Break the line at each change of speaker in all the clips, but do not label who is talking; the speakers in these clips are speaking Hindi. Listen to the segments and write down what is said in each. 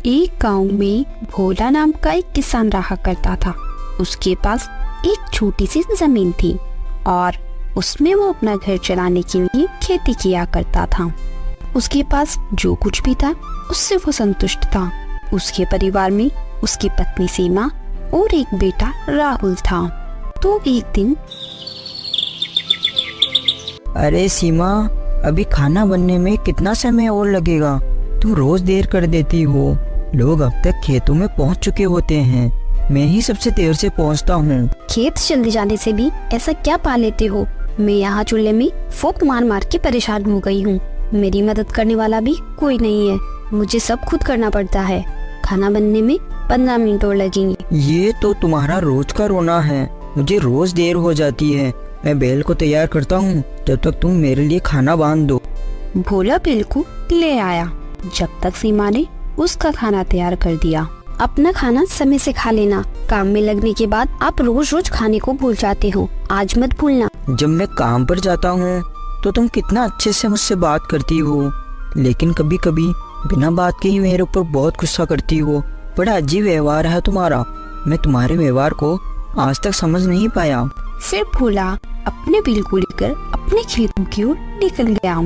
एक गांव में भोला नाम का एक किसान रहा करता था। उसके पास एक छोटी सी जमीन थी और उसमें वो अपना घर चलाने के लिए खेती किया करता था। उसके पास जो कुछ भी था उससे वो संतुष्ट था। उसके परिवार में उसकी पत्नी सीमा और एक बेटा राहुल था। तो एक दिन,
अरे सीमा, अभी खाना बनने में कितना समय और लगेगा? तू रोज देर कर देती हो। लोग अब तक खेतों में पहुंच चुके होते हैं, मैं ही सबसे देर से पहुंचता हूँ।
खेत जल्दी जाने से भी ऐसा क्या पा लेते हो? मैं यहाँ चूल्हे में फूंक मार मार के परेशान हो गई हूँ। मेरी मदद करने वाला भी कोई नहीं है। मुझे सब खुद करना पड़ता है। खाना बनने में 15 मिनट और लगेंगे।
ये तो तुम्हारा रोज का रोना है। मुझे रोज देर हो जाती है। मैं बैल को तैयार करता हूँ, जब तक तुम मेरे लिए खाना बांध दो।
भोला बैल को ले आया। जब तक सीमा ने उसका खाना तैयार कर दिया। अपना खाना समय से खा लेना। काम में लगने के बाद आप रोज रोज खाने को भूल जाते हो, आज मत भूलना।
जब मैं काम पर जाता हूँ तो तुम कितना अच्छे से मुझसे बात करती हो, लेकिन कभी कभी बिना बात के ही मेरे ऊपर बहुत गुस्सा करती हो। बड़ा अजीब व्यवहार है तुम्हारा। मैं तुम्हारे व्यवहार को आज तक समझ नहीं पाया।
फिर भोला अपने बिल को लेकर अपने खेतों की ओर निकल गया।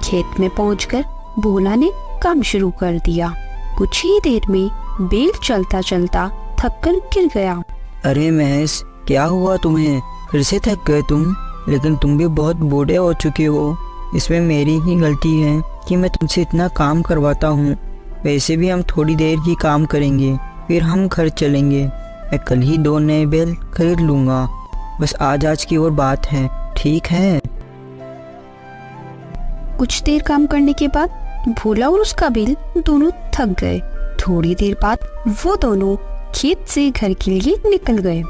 खेत में पहुंचकर भोला ने काम शुरू कर दिया। कुछ ही देर में बैल चलता चलता थक कर गिर गया।
अरे महेश, क्या हुआ तुम्हें? फिर से थक गए तुम? लेकिन तुम भी बहुत बूढ़े हो चुके हो। इसमें मेरी ही गलती है कि मैं तुमसे इतना काम करवाता हूँ। वैसे भी हम थोड़ी देर ही काम करेंगे, फिर हम घर चलेंगे। मैं कल ही 2 नए बैल खरीद लूंगा। बस आज की और बात है, ठीक है?
कुछ देर काम करने के बाद भोला और उसका बैल दोनों थक गए। थोड़ी देर बाद वो दोनों खेत से घर के लिए निकल गए।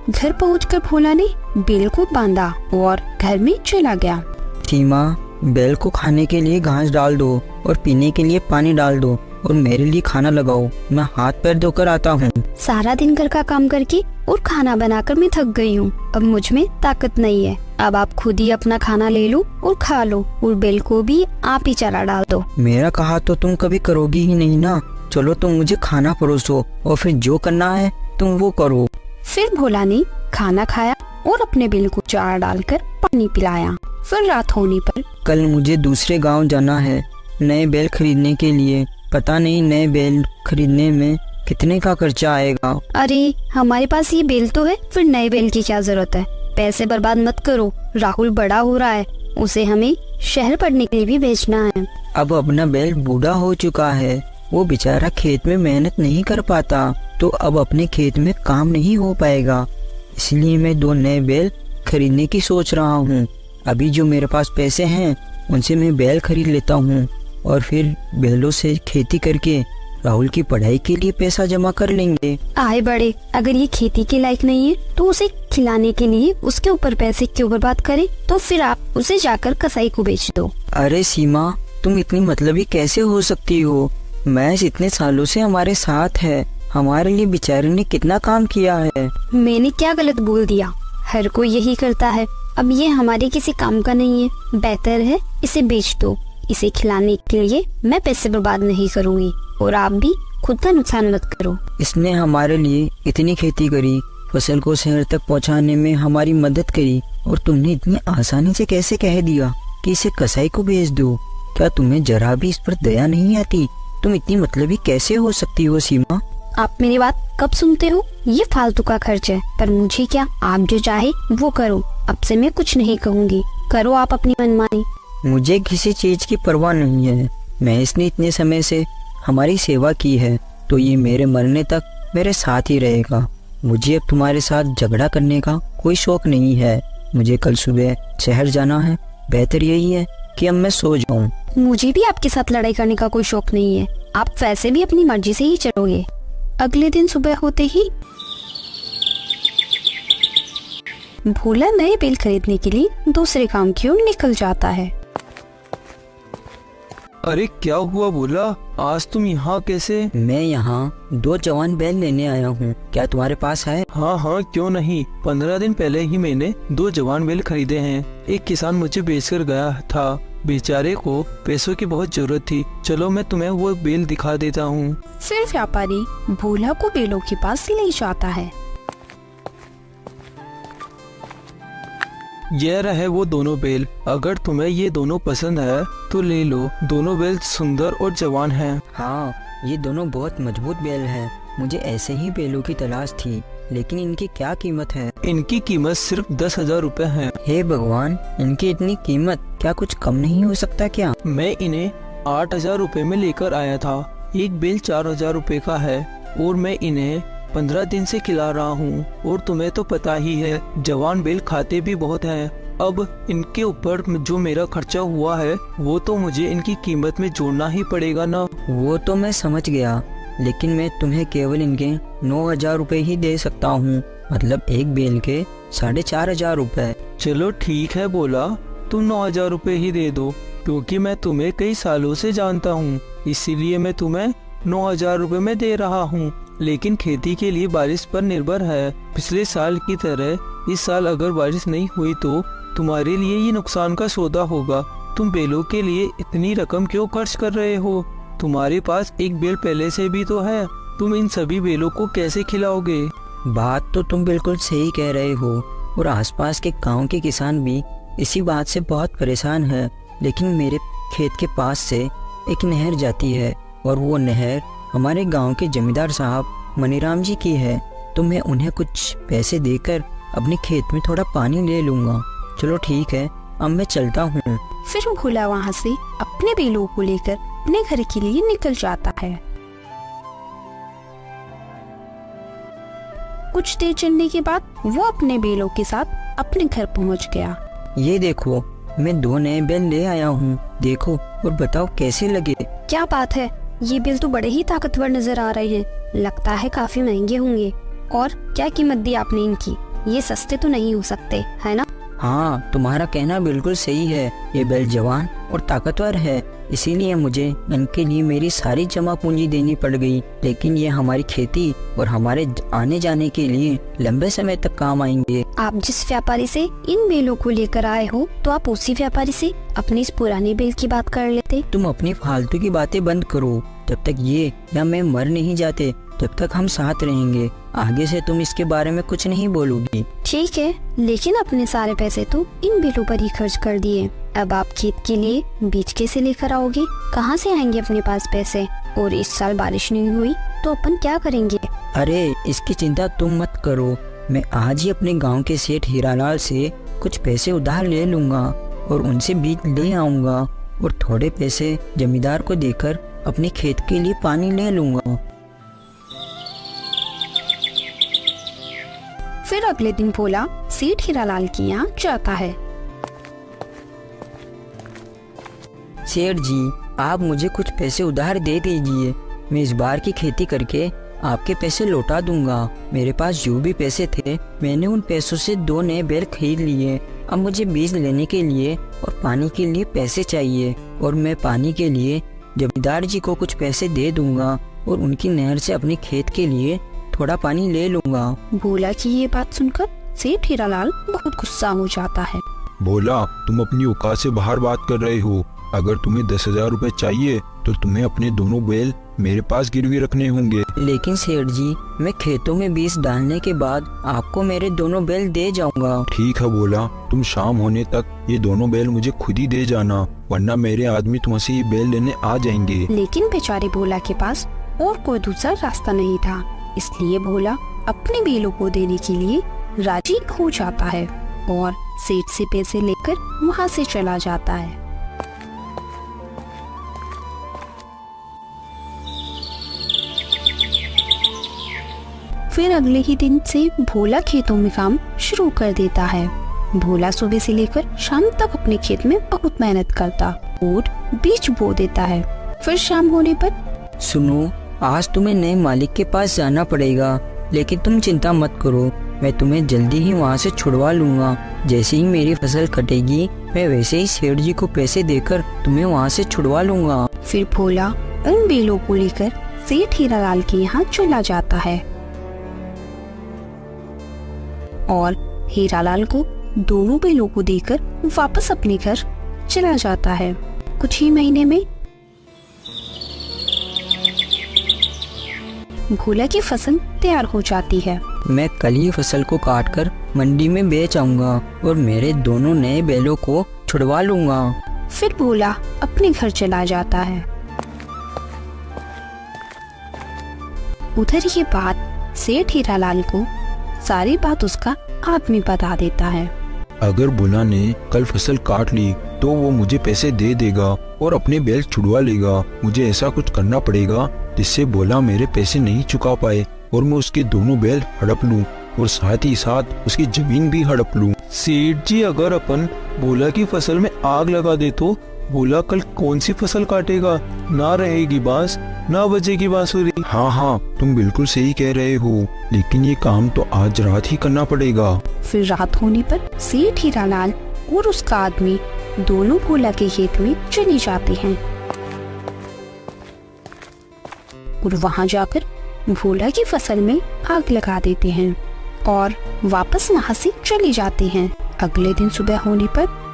घर पहुंचकर भोला ने बैल को बांधा और घर में चला गया।
सीमा, बैल को खाने के लिए घास डाल दो और पीने के लिए पानी डाल दो और मेरे लिए खाना लगाओ। मैं हाथ पैर धोकर आता हूँ।
सारा दिन घर का काम करके और खाना बनाकर मैं थक गई हूँ। अब मुझ में ताकत नहीं है। अब आप खुद ही अपना खाना ले लो और खा लो, और बैल को भी आप ही चारा डाल दो।
मेरा कहा तो तुम कभी करोगी ही नहीं ना। चलो तुम मुझे खाना परोसो और फिर जो करना है तुम वो करो।
फिर भोला ने खाना खाया और अपने बैल को चारा डालकर पानी पिलाया। फिर रात होने पर,
कल मुझे दूसरे गांव जाना है नए बैल खरीदने के लिए। पता नहीं नए बैल खरीदने में कितने का खर्चा आएगा।
अरे हमारे पास ये बैल तो है, फिर नए बैल की क्या जरूरत है? पैसे बर्बाद मत करो। राहुल बड़ा हो रहा है, उसे हमें शहर पढ़ने के लिए भी भेजना है।
अब अपना बैल बूढ़ा हो चुका है, वो बेचारा खेत में मेहनत नहीं कर पाता, तो अब अपने खेत में काम नहीं हो पाएगा। इसलिए मैं 2 नए बैल खरीदने की सोच रहा हूँ। अभी जो मेरे पास पैसे हैं उनसे मैं बैल खरीद लेता हूँ और फिर बैलों से खेती करके राहुल की पढ़ाई के लिए पैसा जमा कर लेंगे।
आए बड़े, अगर ये खेती के लायक नहीं है तो उसे खिलाने के लिए उसके ऊपर पैसे क्यों बर्बाद करें? तो फिर आप उसे जाकर कसाई को बेच दो।
अरे सीमा, तुम इतनी मतलबी कैसे हो सकती हो? महेश इतने सालों से हमारे साथ है, हमारे लिए बेचारे ने कितना काम किया है।
मैंने क्या गलत बोल दिया? हर कोई यही करता है। अब ये हमारे किसी काम का नहीं है। बेहतर है इसे बेच दो। इसे खिलाने के लिए मैं पैसे बर्बाद नहीं करूँगी, और आप भी खुद का नुकसान मत करो।
इसने हमारे लिए इतनी खेती करी, फसल को शहर तक पहुंचाने में हमारी मदद करी, और तुमने इतनी आसानी से कैसे कह दिया कि इसे कसाई को भेज दो? क्या तुम्हें जरा भी इस पर दया नहीं आती? तुम इतनी मतलबी कैसे हो सकती हो सीमा?
आप मेरी बात कब सुनते हो? ये फालतू का खर्च है, पर मुझे क्या, आप जो चाहे वो करो। अब से मैं कुछ नहीं कहूँगी, करो आप अपनी मनमानी।
मुझे किसी चीज की परवाह नहीं है। महेश ने इतने समय से हमारी सेवा की है, तो ये मेरे मरने तक मेरे साथ ही रहेगा। मुझे अब तुम्हारे साथ झगड़ा करने का कोई शौक नहीं है। मुझे कल सुबह शहर जाना है। बेहतर यही है कि अब मैं सो जाऊं।
मुझे भी आपके साथ लड़ाई करने का कोई शौक नहीं है। आप वैसे भी अपनी मर्जी से ही चलोगे। अगले दिन सुबह होते ही भोला नए बैल खरीदने के लिए दूसरे काम की ओर निकल जाता है।
अरे क्या हुआ भोला, आज तुम यहाँ कैसे?
मैं यहाँ 2 जवान बैल लेने आया हूँ, क्या तुम्हारे पास है?
हाँ हाँ क्यों नहीं, 15 दिन पहले ही मैंने 2 जवान बैल खरीदे हैं। एक किसान मुझे बेचकर गया था, बेचारे को पैसों की बहुत जरूरत थी। चलो मैं तुम्हें वो बैल दिखा देता हूँ।
फिर व्यापारी भोला को बैलों के पास ले जाता है।
यह रहे वो दोनों बैल, अगर तुम्हें ये दोनों पसंद है तो ले लो। दोनों बैल सुंदर और जवान हैं।
हाँ, ये दोनों बहुत मजबूत बैल हैं। मुझे ऐसे ही बैलों की तलाश थी, लेकिन इनकी क्या कीमत है?
इनकी कीमत सिर्फ 10,000 रुपए है।
हे भगवान, इनकी इतनी कीमत, क्या कुछ कम नहीं हो सकता क्या?
मैं इन्हें 8,000 रुपए में लेकर आया था। एक बैल 4,000 रुपए का है और मैं इन्हें 15 दिन से खिला रहा हूँ। और तुम्हें तो पता ही है, जवान बैल खाते भी बहुत हैं। अब इनके ऊपर जो मेरा खर्चा हुआ है वो तो मुझे इनकी कीमत में जोड़ना ही पड़ेगा ना।
वो तो मैं समझ गया, लेकिन मैं तुम्हें केवल इनके 9,000 रुपए ही दे सकता हूँ, मतलब एक बैल के 4,500 रुपए।
चलो ठीक है बोला, तुम 9,000 रुपए ही दे दो, क्योंकि मैं तुम्हें कई सालों से जानता हूँ, इसीलिए मैं तुम्हें 9,000 रुपए में दे रहा हूँ। लेकिन खेती के लिए बारिश पर निर्भर है। पिछले साल की तरह इस साल अगर बारिश नहीं हुई तो तुम्हारे लिए ये नुकसान का सौदा होगा। तुम बैलों के लिए इतनी रकम क्यों खर्च कर रहे हो? तुम्हारे पास एक बैल पहले से भी तो है, तुम इन सभी बैलों को कैसे खिलाओगे?
बात तो तुम बिल्कुल सही कह रहे हो, और आसपास के गांव के किसान भी इसी बात से बहुत परेशान है। लेकिन मेरे खेत के पास से एक नहर जाती है, और वो नहर हमारे गांव के जमींदार साहब मनीराम जी की है, तो मैं उन्हें कुछ पैसे देकर अपने खेत में थोड़ा पानी ले लूंगा। चलो ठीक है, अब मैं चलता हूँ।
फिर भोला वहाँ से अपने बैलों को लेकर अपने घर के लिए निकल जाता है। कुछ देर चलने के बाद वो अपने बैलों के साथ अपने घर पहुँच गया।
ये देखो, मैं 2 नए बैल ले आया हूँ, देखो और बताओ कैसे लगे।
क्या बात है, ये बैल तो बड़े ही ताकतवर नजर आ रहे हैं, लगता है काफी महंगे होंगे। और क्या कीमत दी आपने इनकी? ये सस्ते तो नहीं हो सकते, है ना?
हाँ, तुम्हारा कहना बिल्कुल सही है। ये बैल जवान और ताकतवर है, इसीलिए मुझे इनके लिए मेरी सारी जमा पूंजी देनी पड़ गई। लेकिन ये हमारी खेती और हमारे आने जाने के लिए लंबे समय तक काम आएंगे।
आप जिस व्यापारी से इन बैलों को लेकर आए हो, तो आप उसी व्यापारी से अपनी इस पुराने बैल की बात कर लेते।
तुम अपनी फालतू की बातें बंद करो। जब तक ये या मैं मर नहीं जाते तब तक हम साथ रहेंगे। आगे से तुम इसके बारे में कुछ नहीं बोलोगी।
ठीक है, लेकिन अपने सारे पैसे तो इन बैलों पर ही खर्च कर दिए। अब आप खेत के लिए बीज कैसे लेकर आओगे? कहाँ से आएंगे अपने पास पैसे? और इस साल बारिश नहीं हुई तो अपन क्या करेंगे?
अरे इसकी चिंता तुम मत करो, मैं आज ही अपने गांव के सेठ हीरालाल से कुछ पैसे उधार ले लूंगा और उनसे बीज ले आऊंगा, और थोड़े पैसे जमींदार को देकर अपने खेत के लिए पानी ले लूंगा।
फिर अगले दिन भोला सेठ हीरालाल के यहाँ जाता है।
सेठ जी, आप मुझे कुछ पैसे उधार दे दीजिए, मैं इस बार की खेती करके आपके पैसे लौटा दूंगा। मेरे पास जो भी पैसे थे मैंने उन पैसों से 2 नए बैल खरीद लिए। अब मुझे बीज लेने के लिए और पानी के लिए पैसे चाहिए, और मैं पानी के लिए जमींदार जी को कुछ पैसे दे दूंगा और उनकी नहर से अपने खेत के लिए थोड़ा पानी ले लूंगा।
भोला की ये बात सुनकर सेठ हीरालाल बहुत गुस्सा हो जाता है।
भोला, तुम अपनी औकात से बाहर बात कर रहे हो। अगर तुम्हें 10,000 रुपए चाहिए तो तुम्हें अपने दोनों बैल मेरे पास गिरवी रखने होंगे।
लेकिन सेठ जी, मैं खेतों में बीज डालने के बाद आपको मेरे दोनों बैल दे जाऊंगा।
ठीक है भोला, तुम शाम होने तक ये दोनों बैल मुझे खुद ही दे जाना, वरना मेरे आदमी तुमसे ये बैल लेने आ जाएंगे।
लेकिन बेचारे भोला के पास और कोई दूसरा रास्ता नहीं था, इसलिए भोला अपने बैलों को देने के लिए राजी हो जाता है और सेठ से पैसे लेकर वहाँ से चला जाता है। फिर अगले ही दिन से भोला खेतों में काम शुरू कर देता है। भोला सुबह से लेकर शाम तक अपने खेत में बहुत मेहनत करता और बीज बो देता है। फिर शाम होने पर
सुनो, आज तुम्हें नए मालिक के पास जाना पड़ेगा, लेकिन तुम चिंता मत करो, मैं तुम्हें जल्दी ही वहाँ से छुड़वा लूंगा। जैसे ही मेरी फसल कटेगी मैं वैसे ही सेठ जी को पैसे देकर तुम्हें वहाँ से छुड़वा लूंगा।
फिर भोला उन बेलों को लेकर सेठ हीरालाल के यहाँ चला जाता है और हीरालाल को दोनों बेलों को देकर वापस अपने घर चला जाता है। कुछ ही महीने में भोला की फसल तैयार हो जाती है।
मैं कल ही फसल को काटकर मंडी में बेच आऊंगा और मेरे दोनों नए बैलों को छुड़वा लूंगा।
फिर भोला अपने घर चला जाता है। उधर ये बात सेठ हीरालाल को सारी बात उसका आदमी बता देता है।
अगर भोला ने कल फसल काट ली तो वो मुझे पैसे दे देगा और अपने बैल छुड़वा लेगा। मुझे ऐसा कुछ करना पड़ेगा जिससे भोला मेरे पैसे नहीं चुका पाए और मैं उसके दोनों बैल हड़प लूं और साथ ही साथ उसकी जमीन भी हड़प लूं।
सेठ जी, अगर अपन भोला की फसल में आग लगा दे तो भोला कल कौन सी फसल काटेगा? ना रहेगी बांस, ना बजेगी बांसुरी।
हाँ, तुम बिल्कुल सही कह रहे हो, लेकिन ये काम तो आज रात ही करना पड़ेगा।
फिर रात होने पर सेठ हीरालाल और उसका आदमी दोनों भोला के खेत में चले जाते हैं और वहां जाकर भोला की फसल में आग लगा देते हैं और वापस वहां से चले जाते हैं। अगले दिन सुबह होने पर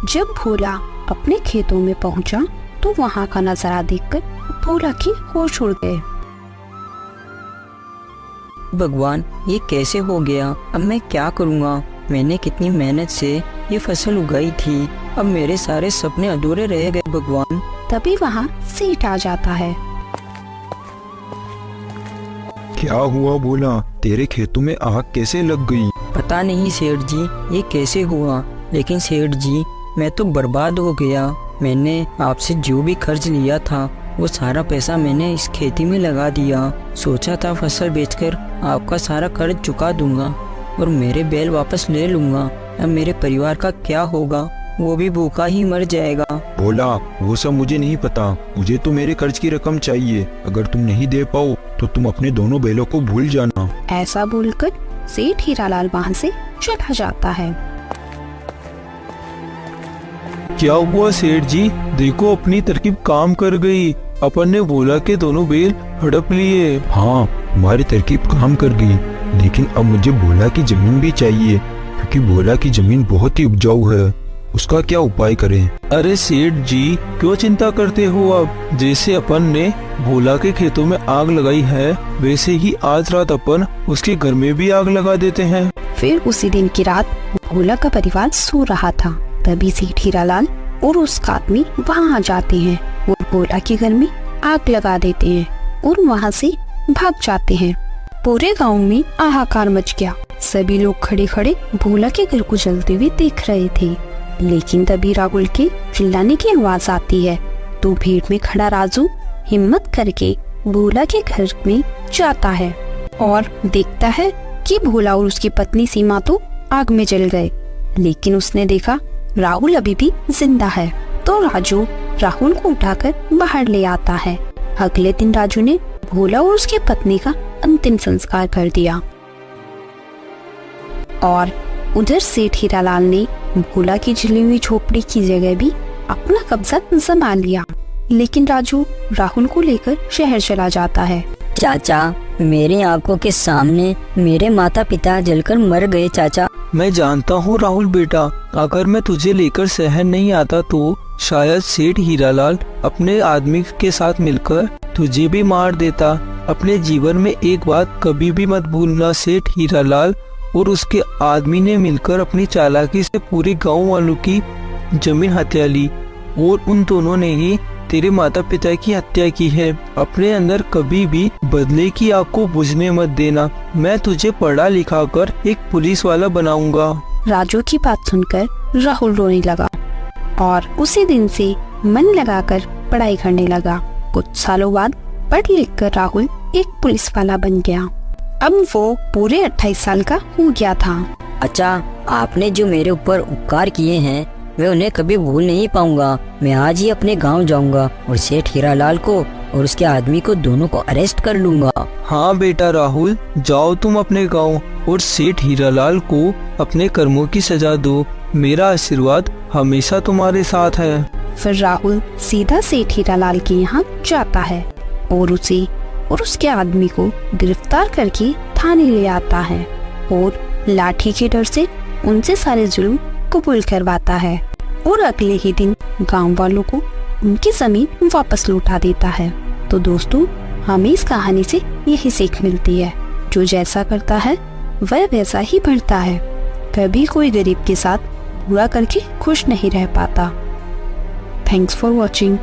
जब भोला अपने खेतों में पहुंचा तो वहां का नजारा देखकर भोला की होश उड़ गए।
भगवान, ये कैसे हो गया? अब मैं क्या करूँगा? मैंने कितनी मेहनत से ये फसल उगाई थी, अब मेरे सारे सपने अधूरे रह गए भगवान।
तभी वहाँ सेठ आ जाता है।
क्या हुआ भोला? तेरे खेतों में आग कैसे लग गई?
पता नहीं सेठ जी, ये कैसे हुआ, लेकिन सेठ जी मैं तो बर्बाद हो गया। मैंने आपसे जो भी खर्च लिया था वो सारा पैसा मैंने इस खेती में लगा दिया। सोचा था फसल बेचकर आपका सारा कर्ज चुका दूंगा और मेरे बैल वापस ले लूंगा। अब मेरे परिवार का क्या होगा? वो भी भूखा ही मर जाएगा।
भोला, वो सब मुझे नहीं पता, मुझे तो मेरे कर्ज की रकम चाहिए। अगर तुम नहीं दे पाओ तो तुम अपने दोनों बैलों को भूल जाना।
ऐसा बोलकर सेठ हीरालाल वहाँ से चला जाता है।
क्या हुआ सेठ जी? देखो अपनी तरकीब काम कर गई, अपन ने भोला के दोनों बैल हड़प लिए।
हाँ, हमारी तरकीब काम कर गई, लेकिन अब मुझे भोला की जमीन भी चाहिए क्योंकि भोला की जमीन बहुत ही उपजाऊ है। उसका क्या उपाय करें?
अरे सेठ जी, क्यों चिंता करते हो? अब जैसे अपन ने भोला के खेतों में आग लगाई है वैसे ही आज रात अपन उसके घर में भी आग लगा देते हैं।
फिर उसी दिन की रात भोला का परिवार सो रहा था। तभी सेठ हीरालाल और उसका आदमी वहाँ आ जाते हैं और भोला के घर में आग लगा देते हैं और वहाँ से भाग जाते हैं। पूरे गांव में हाहाकार मच गया। सभी लोग खड़े खड़े भोला के घर को जलते हुए देख रहे थे। लेकिन तभी राहुल के चिल्लाने की आवाज आती है तो भीड़ में खड़ा राजू हिम्मत करके भोला के घर में जाता है और देखता है कि भोला और उसकी पत्नी सीमा तो आग में जल गए। लेकिन उसने देखा राहुल अभी भी जिंदा है तो राजू राहुल को उठाकर बाहर ले आता है। अगले दिन राजू ने भोला और उसकी पत्नी का अंतिम संस्कार कर दिया और उधर सेठ हीरालाल ने भोला की जली हुई झोपड़ी की जगह भी अपना कब्जा जमा लिया। लेकिन राजू राहुल को लेकर शहर चला जाता है।
चाचा, मेरी आंखों के सामने मेरे माता पिता जलकर मर गए चाचा।
मैं जानता हूँ राहुल बेटा, अगर मैं तुझे लेकर शहर नहीं आता तो शायद सेठ हीरालाल अपने आदमी के साथ मिलकर तुझे भी मार देता। अपने जीवन में एक बात कभी भी मत भूलना, सेठ हीरालाल और उसके आदमी ने मिलकर अपनी चालाकी से पूरे गांव वालों की जमीन हत्या ली और उन दोनों ने ही तेरे माता पिता की हत्या की है। अपने अंदर कभी भी बदले की आग को बुझने मत देना। मैं तुझे पढ़ा लिखा कर एक पुलिस वाला बनाऊंगा।
राजू की बात सुनकर राहुल रोने लगा और उसी दिन से मन लगाकर पढ़ाई करने लगा। कुछ सालों बाद पढ़ लिख कर राहुल एक पुलिस वाला बन गया। अब वो पूरे 28 साल का हो गया था।
अच्छा, आपने जो मेरे ऊपर उपकार किए हैं मैं उन्हें कभी भूल नहीं पाऊंगा। मैं आज ही अपने गांव जाऊंगा और सेठ हीरालाल को और उसके आदमी को दोनों को अरेस्ट कर लूंगा।
हाँ बेटा राहुल, जाओ तुम अपने गांव और सेठ हीरालाल को अपने कर्मों की सजा दो। मेरा आशीर्वाद हमेशा तुम्हारे साथ है।
फिर राहुल सीधा सेठ हीरालाल के यहाँ जाता है और उसे और उसके आदमी को गिरफ्तार करके थाने ले आता है और लाठी के डर से उनसे सारे जुल्म कबूल करवाता है और अगले ही दिन गांव वालों को उनकी जमीन वापस लौटा देता है। तो दोस्तों, हमें इस कहानी से यही सीख मिलती है, जो जैसा करता है वह वैसा ही बढ़ता है। कभी कोई गरीब के साथ बुरा करके खुश नहीं रह पाता। Thanks for watching.